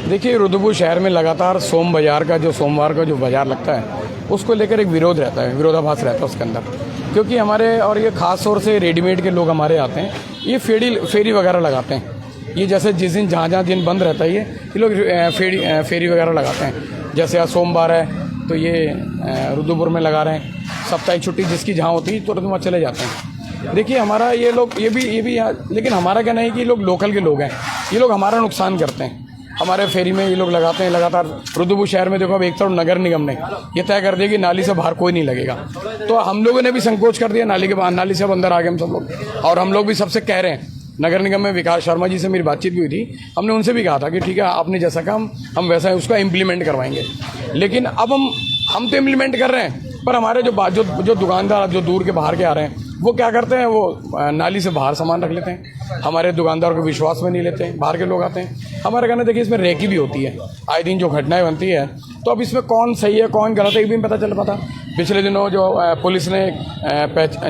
देखिए, रुद्रपुर शहर में लगातार सोम बाज़ार का जो सोमवार का जो बाज़ार लगता है, उसको लेकर एक विरोध रहता है, विरोधाभास रहता है उसके अंदर। क्योंकि हमारे और ये ख़ास तौर से रेडीमेड के लोग हमारे आते हैं, ये फेरी वगैरह लगाते हैं। ये जैसे जिस दिन जहाँ दिन बंद रहता है ये लोग फेरी वगैरह लगाते हैं। जैसे आज सोमवार है तो ये रुद्रपुर में लगा रहे हैं, साप्ताहिक छुट्टी जिसकी जहाँ होती है तुरंत वहाँ चले जाते हैं। देखिए, हमारा ये लोग ये भी लेकिन हमारा कहना है कि ये लोग लोकल के लोग हैं, ये लोग हमारा नुकसान करते हैं। हमारे फेरी में ये लोग लगाते हैं लगातार। रुद्रपुर शहर में देखो, अब एक तरफ नगर निगम ने ये तय कर दिया कि नाली से बाहर कोई नहीं लगेगा, तो हम लोगों ने भी संकोच कर दिया, नाली के बाहर, नाली से अब अंदर आ गए हम सब लोग। और हम लोग भी सबसे कह रहे हैं, नगर निगम में विकास शर्मा जी से मेरी बातचीत भी हुई थी, हमने उनसे भी कहा था कि ठीक है, आपने जैसा काम हम वैसा है उसका इम्प्लीमेंट करवाएंगे। लेकिन अब हम तो इम्प्लीमेंट कर रहे हैं, पर हमारे जो दुकानदार जो दूर के बाहर के आ रहे हैं, वो क्या करते हैं, वो नाली से बाहर सामान रख लेते हैं। हमारे दुकानदार को विश्वास में नहीं लेते हैं, बाहर के लोग आते हैं। हमारे कहना, देखिए, इसमें रेकी भी होती है, आए दिन जो घटनाएं बनती है, तो अब इसमें कौन सही है कौन गलत है ये भी पता चल पाता। पिछले दिनों जो पुलिस ने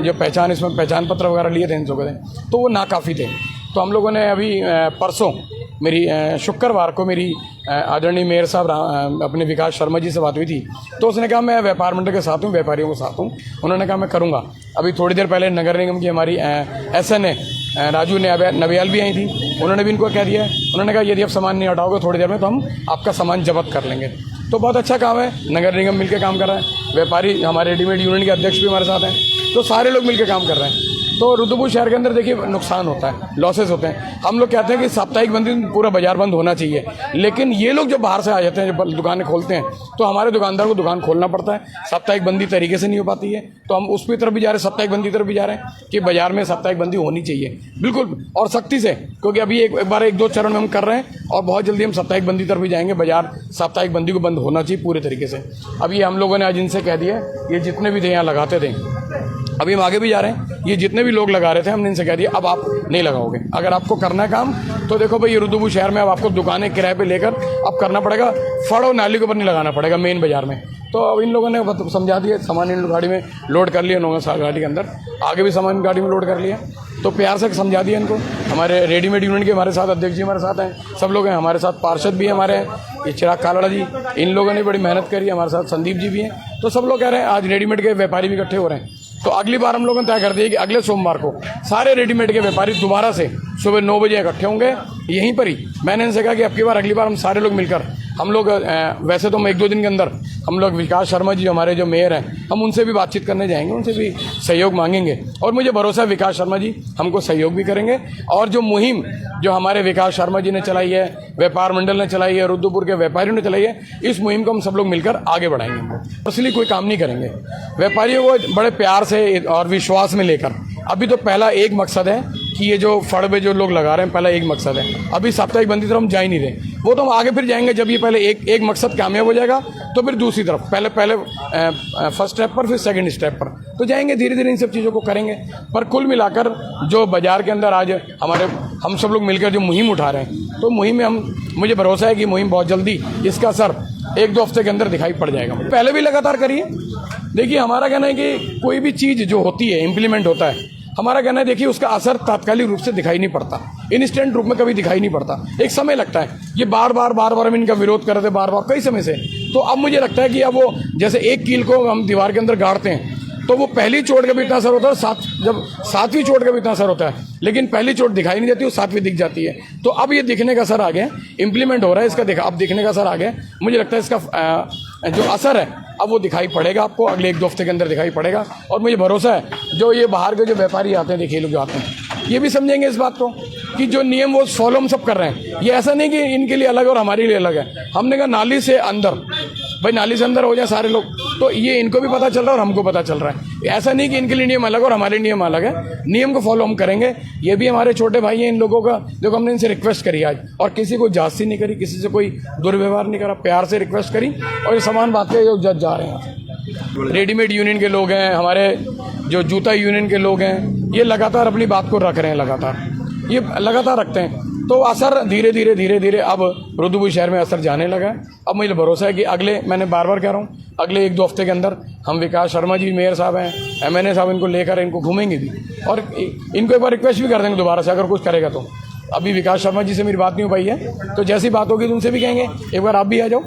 जो पहचान पत्र वगैरह लिए थे इन लोगों ने, तो वो नाकाफ़ी थे। तो हम लोगों ने अभी परसों मेरी शुक्रवार को मेरी आदरणीय मेयर साहब अपने विकास शर्मा जी से बात हुई थी, तो उसने कहा मैं व्यापार मंडल के साथ हूँ, व्यापारियों के साथ हूँ। उन्होंने कहा मैं करूँगा। अभी थोड़ी देर पहले नगर निगम की हमारी SN राजू नबियाल भी आई थी, उन्होंने भी इनको कह दिया है, उन्होंने कहा यदि आप सामान नहीं हटाओगे थोड़ी देर में तो हम आपका सामान जब्त कर लेंगे। तो बहुत अच्छा काम है, नगर निगम मिलकर काम कर रहा है, व्यापारी हमारे रेडीमेड यूनियन के अध्यक्ष भी हमारे साथ हैं, तो सारे लोग मिलकर काम कर रहे हैं। तो रुद्रपुर शहर के अंदर देखिए नुकसान होता है, लॉसेस होते हैं। हम लोग कहते हैं कि साप्ताहिक बंदी पूरा बाजार बंद होना चाहिए, लेकिन ये लोग जो बाहर से आ जाते हैं, जो दुकानें खोलते हैं, तो हमारे दुकानदार को दुकान खोलना पड़ता है। साप्ताहिक बंदी तरीके से नहीं हो पाती है, तो हम उस तरफ भी जा रहे हैं, साप्ताहिक बंदी तरफ भी जा रहे हैं कि बाजार में साप्ताहिक बंदी होनी चाहिए, बिल्कुल, और सख्ती से। क्योंकि अभी एक दो चरण में हम कर रहे हैं और बहुत जल्दी हम साप्ताहिक बंदी तरफ भी जाएंगे। बाजार साप्ताहिक बंदी को बंद होना चाहिए पूरे तरीके से। अब ये हम लोगों ने आज इनसे कह दिया, ये जितने भी थे यहाँ लगाते थे, अभी हम आगे भी जा रहे हैं, ये जितने भी लोग लगा रहे थे हमने इनसे कह दिया अब आप नहीं लगाओगे। अगर आपको करना है काम तो देखो भाई, ये रुद्रपुर शहर में अब आपको दुकानें किराए पे लेकर अब करना पड़ेगा, फड़ और नाली के ऊपर नहीं लगाना पड़ेगा मेन बाजार में। तो अब इन लोगों ने समझा दिया, सामान इन गाड़ी में लोड कर लिया, उन्होंने गाड़ी के अंदर आगे भी सामान गाड़ी में लोड कर लिया, तो प्यार से समझा दिया इनको। हमारे रेडीमेड यूनियन के हमारे साथ अध्यक्ष जी हमारे साथ हैं, सब लोग हैं हमारे साथ, पार्षद भी हमारे हैं, ये चिराग कालाड़ा जी, इन लोगों ने बड़ी मेहनत करी, हमारे साथ संदीप जी भी हैं। तो सब लोग कह रहे हैं, आज रेडीमेड के व्यापारी भी इकट्ठे हो रहे हैं। तो अगली बार हम लोगों ने तय कर दिया कि अगले सोमवार को सारे रेडीमेड के व्यापारी दोबारा से सुबह 9 बजे इकट्ठे होंगे यहीं पर ही। मैंने इनसे कहा कि अगली बार हम सारे लोग मिलकर, हम लोग वैसे तो हम 1-2 दिन के अंदर हम लोग विकास शर्मा जी हमारे जो मेयर हैं, हम उनसे भी बातचीत करने जाएंगे, उनसे भी सहयोग मांगेंगे, और मुझे भरोसा है विकास शर्मा जी हमको सहयोग भी करेंगे। और जो मुहिम जो हमारे विकास शर्मा जी ने चलाई है, व्यापार मंडल ने चलाई है, रुद्रपुर के व्यापारियों ने चलाई है, इस मुहिम को हम सब लोग मिलकर आगे बढ़ाएंगे। इसलिए कोई काम नहीं करेंगे, व्यापारियों को बड़े प्यार से और विश्वास में लेकर। अभी तो पहला एक मकसद है कि ये जो फड़ में जो लोग लगा रहे हैं, पहला एक मकसद है। अभी साप्ताहिक बंदी तरफ हम जा ही नहीं रहे, वो तो हम आगे फिर जाएंगे जब ये पहले एक मकसद कामयाब हो जाएगा, तो फिर दूसरी तरफ पहले फर्स्ट स्टेप पर, फिर सेकंड स्टेप पर तो जाएंगे, धीरे धीरे इन सब चीज़ों को करेंगे। पर कुल मिलाकर जो बाजार के अंदर आज हम सब लोग मिलकर जो मुहिम उठा रहे हैं, तो मुहिम में मुझे भरोसा है कि मुहिम बहुत जल्दी इसका असर 1-2 हफ्ते के अंदर दिखाई पड़ जाएगा। पहले भी लगातार करिए। देखिए, हमारा कहना है कि कोई भी चीज़ जो होती है, इम्प्लीमेंट होता है, हमारा कहना है देखिए उसका असर तात्कालिक रूप से दिखाई नहीं पड़ता, इंस्टेंट रूप में कभी दिखाई नहीं पड़ता, एक समय लगता है। ये बार बार हम इनका विरोध कर रहे थे बार कई समय से, तो अब मुझे लगता है कि अब वो जैसे एक कील को हम दीवार के अंदर गाड़ते हैं, तो वो पहली चोट का भी इतना असर होता है, जब 7वीं चोट का भी इतना असर होता है, लेकिन पहली चोट दिखाई नहीं देती, वो 7वीं दिख जाती है। तो अब ये दिखने का असर आ गया, इम्प्लीमेंट हो रहा है इसका, अब दिखने का असर आ गया। मुझे लगता है इसका जो असर है अब वो दिखाई पड़ेगा, आपको अगले 1-2 हफ्ते के अंदर दिखाई पड़ेगा। और मुझे भरोसा है जो ये बाहर के जो व्यापारी आते हैं, देखिए लोग जो आते हैं, ये भी समझेंगे इस बात को कि जो नियम वो फॉलो हम सब कर रहे हैं। ये ऐसा नहीं कि इनके लिए अलग और हमारे लिए अलग है। हमने कहा नाली से अंदर, भाई नाली से अंदर हो जाए सारे लोग, तो ये इनको भी पता चल रहा है और हमको पता चल रहा है। ऐसा नहीं कि इनके लिए नियम अलग और हमारे नियम अलग है, नियम को फॉलो हम करेंगे। ये भी हमारे छोटे भाई हैं, इन लोगों का देखो हमने इनसे रिक्वेस्ट करी आज, और किसी को जास्ती नहीं करी, किसी से कोई दुर्व्यवहार नहीं करा, प्यार से रिक्वेस्ट करी, और ये समान बात के जो जज जा रहे हैं। रेडीमेड यूनियन के लोग हैं, हमारे जो जूता यूनियन के लोग हैं, ये लगातार अपनी बात को रख रहे हैं, ये लगातार रखते हैं। तो असर धीरे धीरे अब रुद्रपुर शहर में असर जाने लगा है। अब मुझे भरोसा है कि अगले, मैंने बार कह रहा हूँ, अगले 1-2 हफ्ते के अंदर हम विकास शर्मा जी मेयर साहब हैं, MNA साहब, इनको लेकर इनको घूमेंगे भी, और इनको एक बार रिक्वेस्ट भी कर देंगे दोबारा से, अगर कुछ करेगा तो अभी विकास शर्मा जी से मेरी बात नहीं हो पाई है, तो जैसी बात होगी तो उनसे भी कहेंगे एक बार आप भी आ जाओ।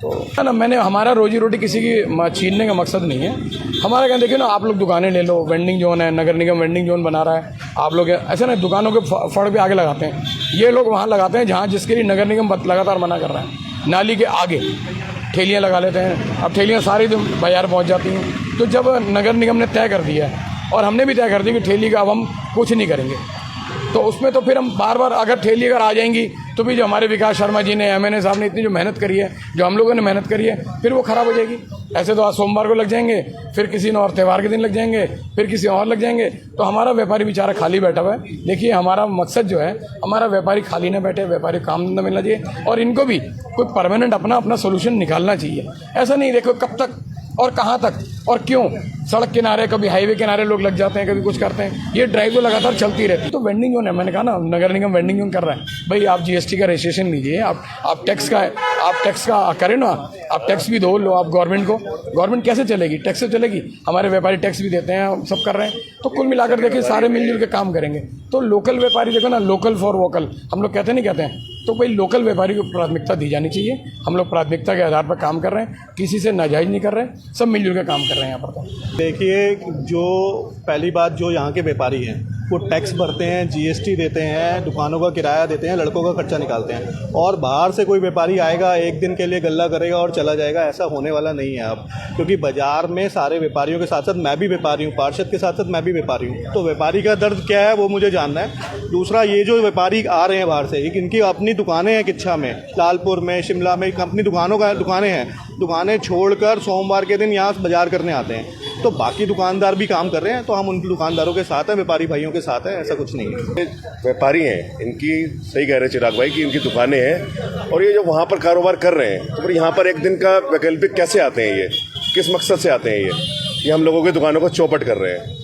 तो है ना, मैंने हमारा रोजी रोटी किसी की छीनने का मकसद नहीं है हमारा। क्या देखिए ना, आप लोग दुकानें ले लो, वेंडिंग जोन है, नगर निगम वेंडिंग जोन बना रहा है, आप लोग ऐसे ना दुकानों के फड़ पे आगे लगाते हैं, ये लोग वहाँ लगाते हैं जहाँ जिसके लिए नगर निगम लगातार मना कर रहा है। नाली के आगे ठेलियाँ लगा लेते हैं, अब ठेलियाँ सारी दिन बाजार पहुँच जाती हैं। तो जब नगर निगम ने तय कर दिया है और हमने भी तय कर दिया कि ठेली का अब हम कुछ नहीं करेंगे, तो उसमें तो फिर हम बार बार अगर ठेली अगर आ जाएंगी तो भी जो हमारे विकास शर्मा जी ने, MNA साहब ने इतनी जो मेहनत करी है, जो हम लोगों ने मेहनत करी है, फिर वो ख़राब हो जाएगी। ऐसे तो आज सोमवार को लग जाएंगे, फिर किसी और त्यौहार के दिन लग जाएंगे, फिर किसी और लग जाएंगे, तो हमारा व्यापारी बेचारा खाली बैठा हुआ है। देखिए हमारा मकसद जो है, हमारा व्यापारी खाली ना बैठे, व्यापारी काम धंधा मिलना चाहिए और इनको भी कोई परमानेंट अपना सोल्यूशन निकालना चाहिए। ऐसा नहीं देखो कब तक और कहाँ तक और क्यों सड़क किनारे, कभी हाईवे किनारे लोग लग जाते हैं, कभी कुछ करते हैं, ये ड्राइव तो लगातार चलती रहती है। तो वेंडिंग जोन है, मैंने कहा ना नगर निगम वेंडिंग जोन कर रहा है, भाई आप GST का रजिस्ट्रेशन लीजिए, आप टैक्स का करें ना, आप टैक्स भी दो लो आप गवर्नमेंट को। गवर्नमेंट कैसे चलेगी? टैक्स से चलेगी। हमारे व्यापारी टैक्स भी देते हैं, सब कर रहे हैं, तो कुल मिलाकर देखिए सारे मिलजुल के काम करेंगे। तो लोकल व्यापारी देखो ना, लोकल फॉर वोकल हम लोग कहते नहीं कहते हैं, तो भाई लोकल व्यापारी को प्राथमिकता दी जानी चाहिए। हम लोग प्राथमिकता के आधार पर काम कर रहे हैं, किसी से नाजायज़ नहीं कर रहे हैं, सब मिलजुल के काम कर रहे हैं यहाँ पर। तो देखिए, जो पहली बात, जो यहाँ के व्यापारी हैं वो टैक्स भरते हैं, GST देते हैं, दुकानों का किराया देते हैं, लड़कों का खर्चा निकालते हैं, और बाहर से कोई व्यापारी आएगा एक दिन के लिए गल्ला करेगा और चला जाएगा, ऐसा होने वाला नहीं है अब। क्योंकि बाज़ार में सारे व्यापारियों के साथ साथ मैं भी व्यापारी हूँ, पार्षद के साथ साथ मैं भी व्यापारी हूँ, तो व्यापारी का दर्द क्या है वो मुझे जानना है। दूसरा, ये जो व्यापारी आ रहे हैं बाहर से, इनकी अपनी दुकानें हैं किच्छा में, लालपुर में, शिमला में, अपनी दुकानें हैं, दुकानें छोड़कर सोमवार के दिन यहाँ बाजार करने आते हैं। तो बाकी दुकानदार भी काम कर रहे हैं, तो हम उन दुकानदारों के साथ हैं, व्यापारी भाइयों के साथ हैं, ऐसा कुछ नहीं है। व्यापारी हैं, इनकी सही कह रहे हैं चिराग भाई कि इनकी दुकानें हैं और ये जो वहाँ पर कारोबार कर रहे हैं, तो फिर यहाँ पर एक दिन का वैकल्पिक कैसे आते हैं? ये किस मकसद से आते हैं? ये हम लोगों की दुकानों को चौपट कर रहे हैं,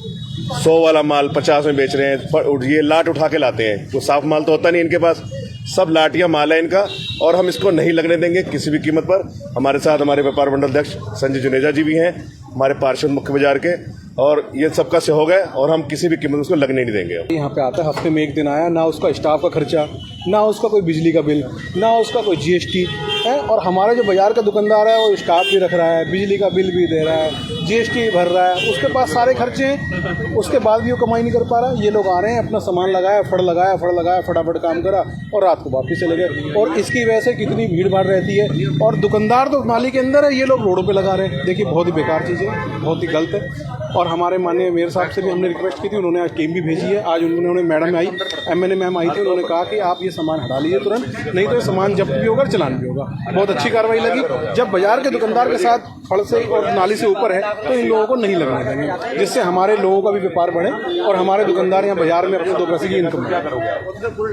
100 वाला माल 50 में बेच रहे हैं, ये लाट उठा के लाते हैं, तो साफ माल तो होता नहीं इनके पास, सब लाटियाँ माल है इनका, और हम इसको नहीं लगने देंगे किसी भी कीमत पर। हमारे साथ हमारे व्यापार मंडल अध्यक्ष संजय जुनेजा जी भी हैं, हमारे पार्षद मुख्य बाजार के, और ये सबका सहयोग है और हम किसी भी कीमत उसको लगने नहीं देंगे। यहाँ पे आता है, हफ्ते में एक दिन आया, ना उसका स्टाफ का खर्चा, ना उसका कोई बिजली का बिल, ना उसका कोई GST है, और हमारा जो बाजार का दुकानदार है वो स्टाफ भी रख रहा है, बिजली का बिल भी दे रहा है, GST भी भर रहा है, उसके पास सारे खर्चे हैं, उसके बाद भी वो कमाई नहीं कर पा रहा। ये लोग आ रहे हैं, अपना सामान लगाया, फड़ लगाया, फटाफट काम करा और रात को वापस चले गए, और इसकी वजह से कितनी भीड़ भाड़ रहती है। और दुकानदार तो नाली के अंदर है, ये लोग रोडों पे लगा रहे हैं। देखिए बहुत ही बेकार चीज़ है, बहुत ही गलत है। और हमारे माननीय मेयर साहब से भी हमने रिक्वेस्ट की थी, उन्होंने आज टीम भी भेजी है। आज उन्होंने मैडम आई, MNA मैम आई थी, उन्होंने कहा कि आप ये सामान हटा लीजिए तुरंत, नहीं तो ये सामान जब्त भी होगा, चलान भी होगा। बहुत अच्छी कार्रवाई लगी। जब बाजार के दुकानदार के साथ फड़ से और नाली से ऊपर है तो इन लोगों को नहीं लगने देंगे, जिससे हमारे लोगों का भी व्यापार बढ़े और हमारे दुकानदार यहाँ बाजार में अपने 2 पैसे की इनकम करें।